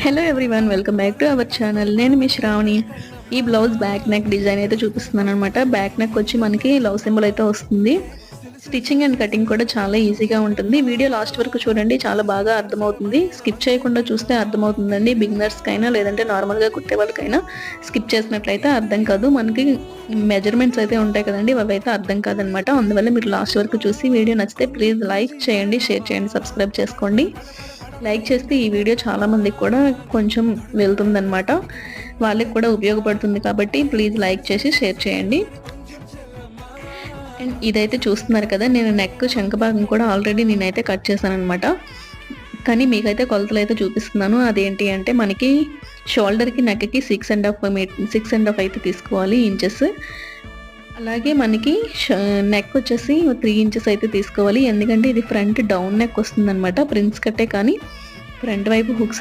Hello everyone, welcome back to our channel. నేను మీ శ్రావణి. ఈ blouse back neck design అయితే చూపిస్తున్నాను అనమాట. బ్యాక్ నెక్ వచ్చి మనకి లవ్ సింబల్ అయితే వస్తుంది. స్టిచ్చింగ్ అండ్ కటింగ్ కూడా చాలా ఈజీగా ఉంటుంది. వీడియో లాస్ట్ వరకు చూడండి, చాలా బాగా అర్థమవుతుంది. స్కిప్ చేయకుండా చూస్తే అర్థమవుతుందండి. బిగినర్స్కైనా లేదంటే నార్మల్గా కుట్టే వాళ్ళకైనా స్కిప్ చేసినట్లయితే అర్థం కాదు. మనకి మెజర్మెంట్స్ అయితే ఉంటాయి కదండి, అవి అయితే అర్థం కాదనమాట. అందువల్ల మీరు లాస్ట్ వరకు చూసి వీడియో నచ్చితే ప్లీజ్ లైక్ చేయండి, షేర్ చేయండి, సబ్స్క్రైబ్ చేసుకోండి. లైక్ చేస్తే ఈ వీడియో చాలా మందికి కూడా కొంచెం వెళ్తుందనమాట, వాళ్ళకి కూడా ఉపయోగపడుతుంది. కాబట్టి ప్లీజ్ లైక్ చేసి షేర్ చేయండి. అండ్ ఇదైతే చూస్తున్నారు కదా, నేను నెక్ శంఖభాగం కూడా ఆల్రెడీ నేనైతే కట్ చేశాను అనమాట. కానీ మీకైతే కొలతలు అయితే చూపిస్తున్నాను. అదేంటి అంటే మనకి షోల్డర్కి నెక్కి 6.5 అయితే తీసుకోవాలి ఇంచెస్. అలాగే మనకి నెక్ వచ్చేసి 3 ఇంచెస్ అయితే తీసుకోవాలి. ఎందుకంటే ఇది ఫ్రంట్ డౌన్ నెక్ వస్తుంది అనమాట. ప్రిన్స్ కట్టే కానీ ఫ్రంట్ వైపు హుక్స్